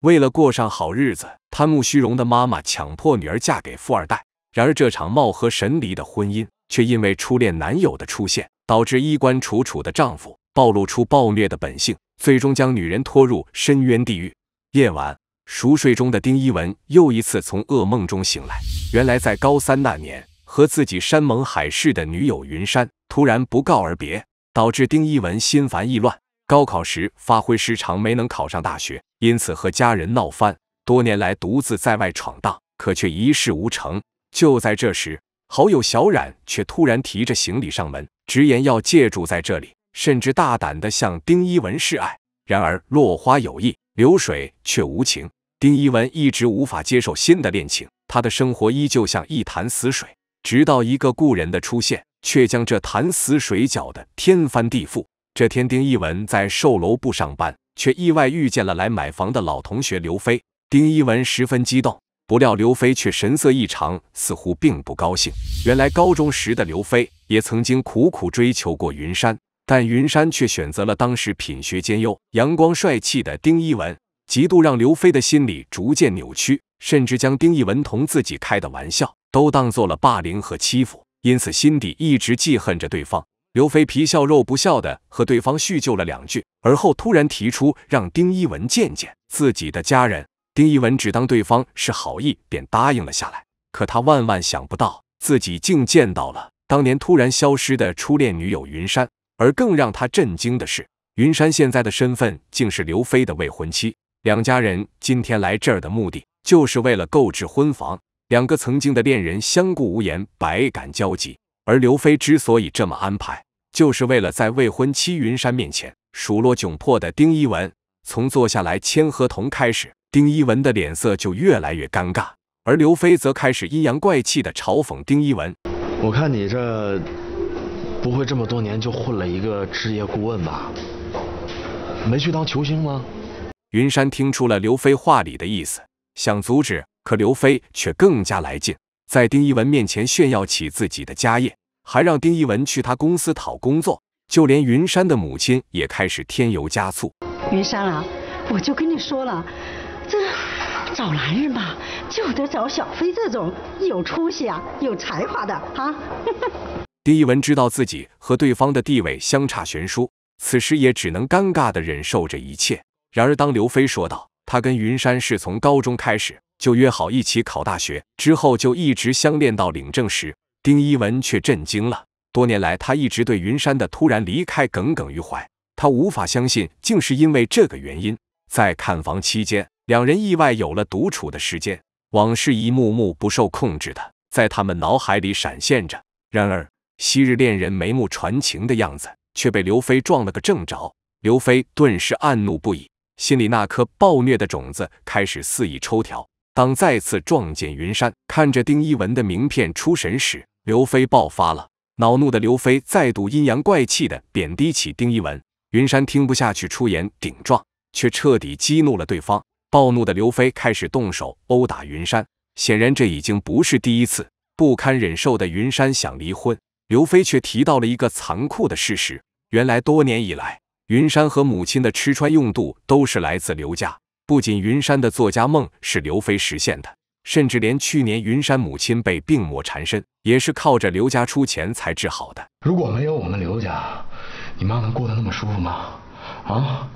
为了过上好日子，贪慕虚荣的妈妈强迫女儿嫁给富二代。然而，这场貌合神离的婚姻，却因为初恋男友的出现，导致衣冠楚楚的丈夫暴露出暴虐的本性，最终将女人拖入深渊地狱。夜晚，熟睡中的丁一文又一次从噩梦中醒来。原来，在高三那年，和自己山盟海誓的女友云山突然不告而别，导致丁一文心烦意乱。高考时发挥失常，没能考上大学，因此和家人闹翻。多年来独自在外闯荡，可却一事无成。就在这时，好友小冉却突然提着行李上门，直言要借住在这里，甚至大胆地向丁一文示爱。然而落花有意，流水却无情。丁一文一直无法接受新的恋情，他的生活依旧像一潭死水。直到一个故人的出现，却将这潭死水搅得天翻地覆。这天，丁一文在售楼部上班，却意外遇见了来买房的老同学刘飞。丁一文十分激动，不料刘飞却神色异常，似乎并不高兴。原来高中时的刘飞也曾经苦苦追求过云山，但云山却选择了当时品学兼优、阳光帅气的丁一文，嫉妒让刘飞的心理逐渐扭曲，甚至将丁一文同自己开的玩笑都当做了霸凌和欺负，因此心底一直记恨着对方。刘飞皮笑肉不笑的和对方叙旧了2句，而后突然提出让丁一文见见自己的家人。丁一文只当对方是好意，便答应了下来。可他万万想不到，自己竟见到了当年突然消失的初恋女友云山。而更让他震惊的是，云山现在的身份竟是刘飞的未婚妻。两家人今天来这儿的目的，就是为了购置婚房。2个曾经的恋人相顾无言，百感交集。而刘飞之所以这么安排，就是为了在未婚妻云山面前数落窘迫的丁一文。从坐下来签合同开始，丁一文的脸色就越来越尴尬，而刘飞则开始阴阳怪气地嘲讽丁一文：“我看你这不会这么多年就混了一个职业顾问吧？没去当球星吗？”云山听出了刘飞话里的意思，想阻止，可刘飞却更加来劲，在丁一文面前炫耀起自己的家业，还让丁一文去他公司讨工作。就连云山的母亲也开始添油加醋：“云山啊，我就跟你说了，这找男人吧，就得找小飞这种有出息啊、有才华的啊。”丁一文知道自己和对方的地位相差悬殊，此时也只能尴尬地忍受这一切。然而当刘飞说道他跟云山是从高中开始就约好一起考大学，之后就一直相恋到领证时，丁一文却震惊了。多年来，他一直对云山的突然离开耿耿于怀，他无法相信竟是因为这个原因。在看房期间，2人意外有了独处的时间，往事一幕幕不受控制的在他们脑海里闪现着。然而昔日恋人眉目传情的样子却被刘飞撞了个正着。刘飞顿时暗怒不已，心里那颗暴虐的种子开始肆意抽条。当再次撞见云山看着丁一文的名片出神时，刘飞爆发了。恼怒的刘飞再度阴阳怪气地贬低起丁一文。云山听不下去，出言顶撞，却彻底激怒了对方。暴怒的刘飞开始动手殴打云山，显然这已经不是第一次。不堪忍受的云山想离婚，刘飞却提到了一个残酷的事实：原来多年以来，云山和母亲的吃穿用度都是来自刘家。不仅云山的作家梦是刘飞实现的，甚至连去年云山母亲被病魔缠身，也是靠着刘家出钱才治好的。如果没有我们刘家，你妈能过得那么舒服吗？啊，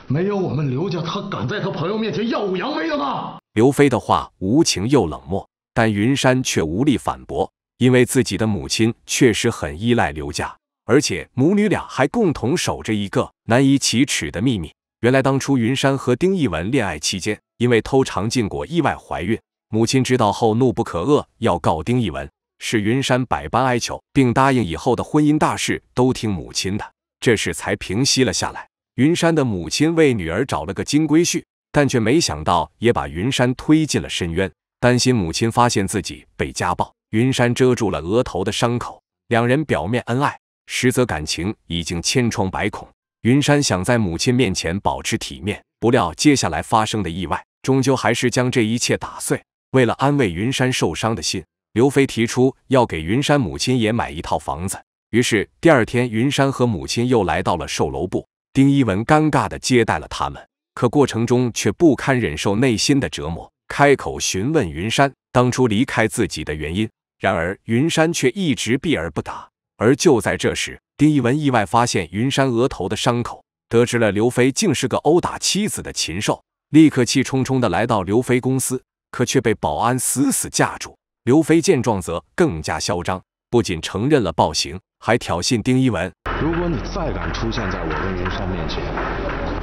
没有我们刘家，她敢在她朋友面前耀武扬威的吗？刘飞的话无情又冷漠，但云山却无力反驳，因为自己的母亲确实很依赖刘家，而且母女俩还共同守着一个难以启齿的秘密。原来当初云山和丁一文恋爱期间，因为偷尝禁果意外怀孕，母亲知道后怒不可遏，要告丁一文。是云山百般哀求，并答应以后的婚姻大事都听母亲的，这事才平息了下来。云山的母亲为女儿找了个金龟婿，但却没想到也把云山推进了深渊。担心母亲发现自己被家暴，云山遮住了额头的伤口。2人表面恩爱，实则感情已经千疮百孔。云山想在母亲面前保持体面，不料接下来发生的意外，终究还是将这一切打碎。为了安慰云山受伤的心，刘飞提出要给云山母亲也买一套房子。于是第2天，云山和母亲又来到了售楼部，丁一文尴尬地接待了他们。可过程中却不堪忍受内心的折磨，开口询问云山当初离开自己的原因。然而云山却一直避而不答。而就在这时，丁一文意外发现云山额头的伤口，得知了刘飞竟是个殴打妻子的禽兽，立刻气冲冲地来到刘飞公司，可却被保安死死架住。刘飞见状则更加嚣张，不仅承认了暴行，还挑衅丁一文：如果你再敢出现在我跟云山面前，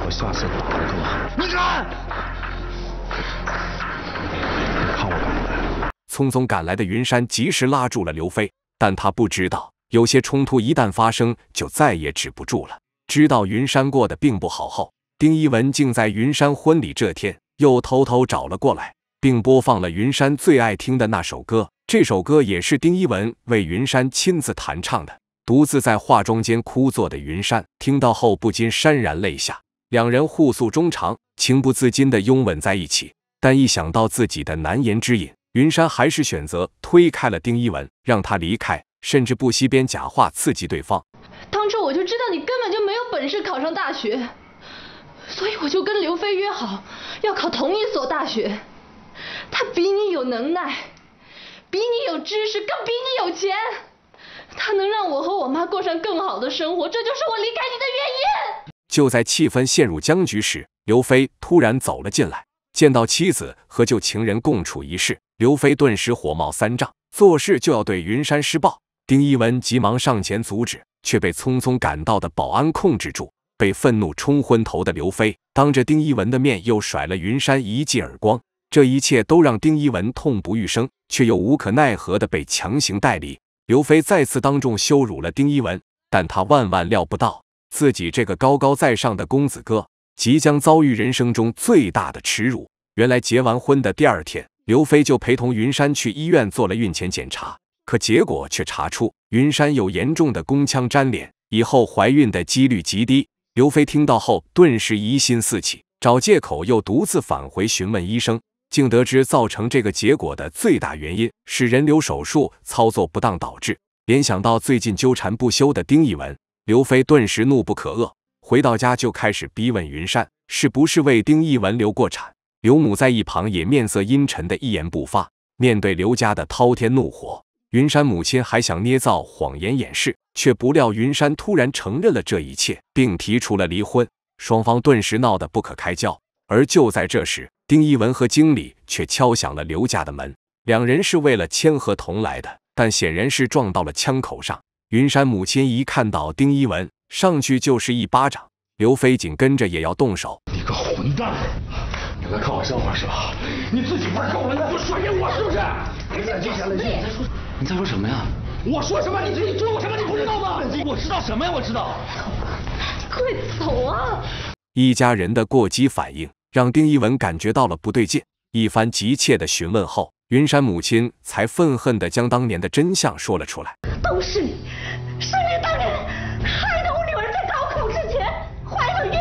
我下次打了个。你敢？你看我敢不敢？匆匆赶来的云山及时拉住了刘飞，但他不知道，有些冲突一旦发生，就再也止不住了。知道云山过得并不好后，丁一文竟在云山婚礼这天又偷偷找了过来，并播放了云山最爱听的那首歌。这首歌也是丁一文为云山亲自弹唱的。独自在化妆间枯坐的云山听到后不禁潸然泪下，两人互诉衷肠，情不自禁地拥吻在一起。但一想到自己的难言之隐，云山还是选择推开了丁一文，让他离开，甚至不惜编假话刺激对方。当初我就知道你根本就没有本事考上大学，所以我就跟刘飞约好要考同一所大学。他比你有能耐，比你有知识，更比你有钱，他能让我和我妈过上更好的生活，这就是我离开你的原因。就在气氛陷入僵局时，刘飞突然走了进来，见到妻子和旧情人共处一室，刘飞顿时火冒三丈，做事就要对云山施暴。丁一文急忙上前阻止，却被匆匆赶到的保安控制住。被愤怒冲昏头的刘飞当着丁一文的面又甩了云山一记耳光，这一切都让丁一文痛不欲生，却又无可奈何地被强行带离。刘飞再次当众羞辱了丁一文，但他万万料不到，自己这个高高在上的公子哥即将遭遇人生中最大的耻辱。原来结完婚的第二天，刘飞就陪同云山去医院做了孕前检查，可结果却查出云山有严重的宫腔粘连，以后怀孕的几率极低。刘飞听到后顿时疑心四起，找借口又独自返回询问医生，竟得知造成这个结果的最大原因是人流手术操作不当导致。联想到最近纠缠不休的丁一文，刘飞顿时怒不可遏，回到家就开始逼问云山是不是为丁一文流过产。刘母在一旁也面色阴沉的一言不发。面对刘家的滔天怒火，云山母亲还想捏造谎言掩饰，却不料云山突然承认了这一切，并提出了离婚，双方顿时闹得不可开交。而就在这时，丁一文和经理却敲响了刘家的门。两人是为了签合同来的，但显然是撞到了枪口上。云山母亲一看到丁一文，上去就是一巴掌，刘飞紧跟着也要动手。你个混蛋，你来看我笑话是吧？你自己玩够了，你不甩给我是不是？冷静下来，你在说什么呀？我说什么你自己做什么，你不知道吗？我知道什么呀？我知道。快走啊！一家人的过激反应让丁一文感觉到了不对劲，一番急切的询问后，云山母亲才愤恨地将当年的真相说了出来。都是你，是你当年害得我女儿在高考之前怀了孕，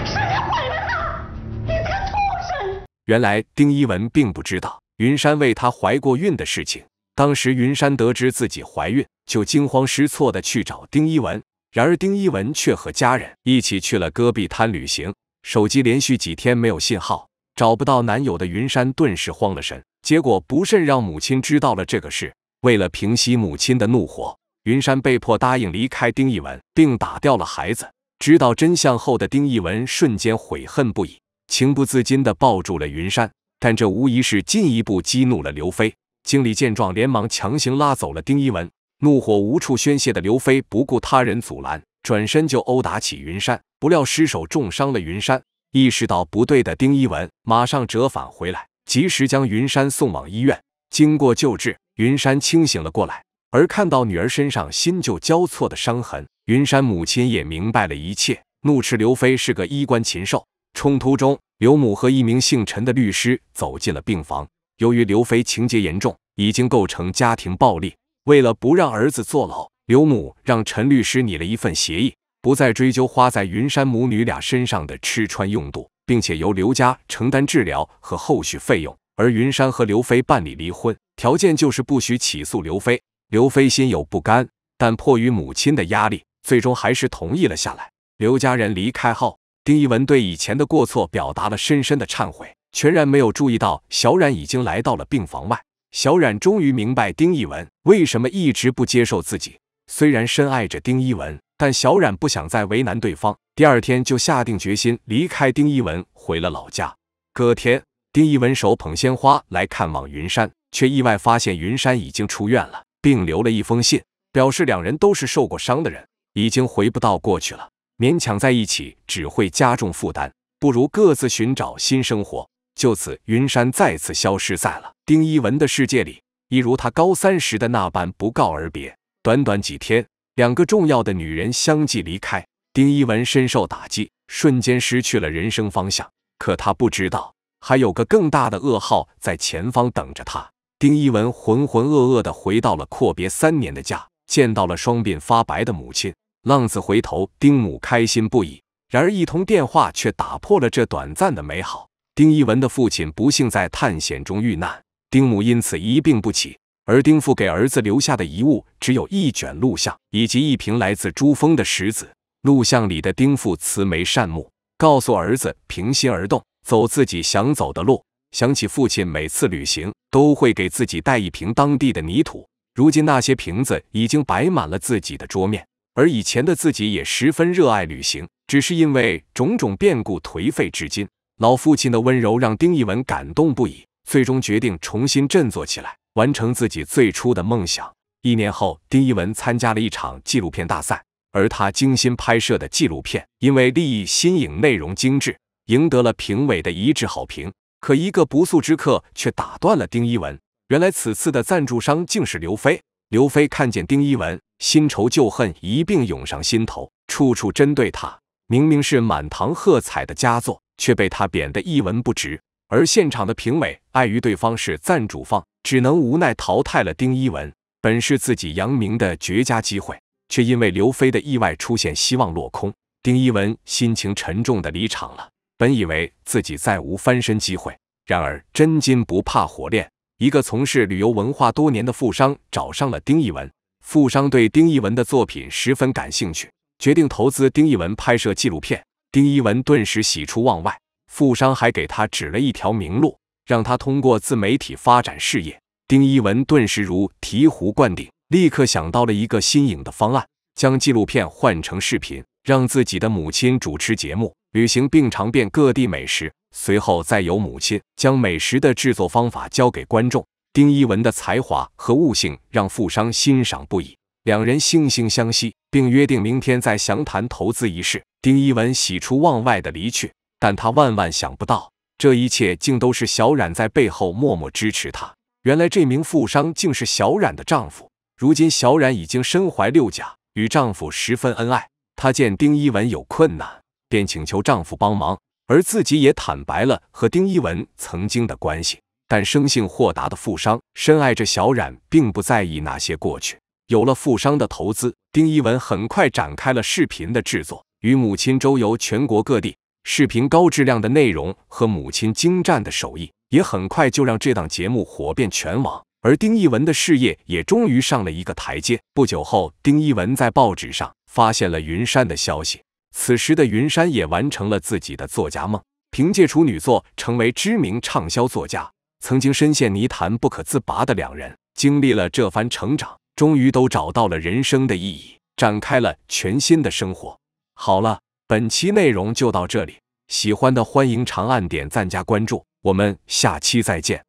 是你毁了她，你这个畜生！原来丁一文并不知道云山为她怀过孕的事情。当时云山得知自己怀孕，就惊慌失措地去找丁一文，然而丁一文却和家人一起去了戈壁滩旅行，手机连续几天没有信号，找不到男友的云山顿时慌了神。结果不慎让母亲知道了这个事，为了平息母亲的怒火，云山被迫答应离开丁一文，并打掉了孩子。知道真相后的丁一文瞬间悔恨不已，情不自禁地抱住了云山，但这无疑是进一步激怒了刘飞。经理见状连忙强行拉走了丁一文，怒火无处宣泄的刘飞不顾他人阻拦，转身就殴打起云山，不料失手重伤了云山。意识到不对的丁一文马上折返回来，及时将云山送往医院。经过救治，云山清醒了过来，而看到女儿身上新旧交错的伤痕，云山母亲也明白了一切，怒斥刘飞是个衣冠禽兽。冲突中，刘母和一名姓陈的律师走进了病房。由于刘飞情节严重，已经构成家庭暴力，为了不让儿子坐牢，刘母让陈律师拟了一份协议，不再追究花在云山母女俩身上的吃穿用度，并且由刘家承担治疗和后续费用。而云山和刘飞办理离婚，条件就是不许起诉刘飞。刘飞心有不甘，但迫于母亲的压力，最终还是同意了下来。刘家人离开后，丁一文对以前的过错表达了深深的忏悔，全然没有注意到小冉已经来到了病房外。小冉终于明白丁一文为什么一直不接受自己。虽然深爱着丁一文，但小冉不想再为难对方。第二天就下定决心离开丁一文，回了老家。隔天，丁一文手捧鲜花来看望云山，却意外发现云山已经出院了，并留了一封信，表示两人都是受过伤的人，已经回不到过去了，勉强在一起只会加重负担，不如各自寻找新生活。就此，云山再次消失在了丁一文的世界里，一如他高3时的那般不告而别。短短几天，两个重要的女人相继离开，丁一文深受打击，瞬间失去了人生方向。可他不知道，还有个更大的噩耗在前方等着他。丁一文浑浑噩噩地回到了阔别3年的家，见到了双鬓发白的母亲。浪子回头，丁母开心不已。然而一通电话却打破了这短暂的美好。丁一文的父亲不幸在探险中遇难，丁母因此一病不起，而丁父给儿子留下的遗物只有一卷录像以及一瓶来自珠峰的石子。录像里的丁父慈眉善目，告诉儿子平心而动，走自己想走的路。想起父亲每次旅行都会给自己带一瓶当地的泥土，如今那些瓶子已经摆满了自己的桌面。而以前的自己也十分热爱旅行，只是因为种种变故颓废至今。老父亲的温柔让丁一文感动不已，最终决定重新振作起来，完成自己最初的梦想。1年后，丁一文参加了一场纪录片大赛，而他精心拍摄的纪录片因为立意新颖、内容精致，赢得了评委的一致好评。可一个不速之客却打断了丁一文。原来此次的赞助商竟是刘飞。刘飞看见丁一文，新仇旧恨一并涌上心头，处处针对他。明明是满堂喝彩的佳作，却被他贬得一文不值。而现场的评委碍于对方是赞助方，只能无奈淘汰了丁一文。本是自己扬名的绝佳机会，却因为刘飞的意外出现，希望落空。丁一文心情沉重地离场了。本以为自己再无翻身机会，然而真金不怕火炼，一个从事旅游文化多年的富商找上了丁一文。富商对丁一文的作品十分感兴趣，决定投资丁一文拍摄纪录片。丁一文顿时喜出望外，富商还给他指了一条明路，让他通过自媒体发展事业。丁一文顿时如醍醐灌顶，立刻想到了一个新颖的方案，将纪录片换成视频，让自己的母亲主持节目，旅行并尝遍各地美食，随后再由母亲将美食的制作方法交给观众。丁一文的才华和悟性让富商欣赏不已，两人惺惺相惜，并约定明天再详谈投资一事。丁一文喜出望外地离去，但他万万想不到，这一切竟都是小冉在背后默默支持他。原来这名富商竟是小冉的丈夫。如今小冉已经身怀6甲，与丈夫十分恩爱。她见丁一文有困难，便请求丈夫帮忙，而自己也坦白了和丁一文曾经的关系。但生性豁达的富商深爱着小冉，并不在意那些过去。有了富商的投资，丁一文很快展开了视频的制作，与母亲周游全国各地。视频高质量的内容和母亲精湛的手艺，也很快就让这档节目火遍全网。而丁一文的事业也终于上了一个台阶。不久后，丁一文在报纸上发现了云山的消息。此时的云山也完成了自己的作家梦，凭借处女作成为知名畅销作家。曾经深陷泥潭不可自拔的两人，经历了这番成长，终于都找到了人生的意义，展开了全新的生活。好了，本期内容就到这里，喜欢的欢迎长按点赞加关注，我们下期再见。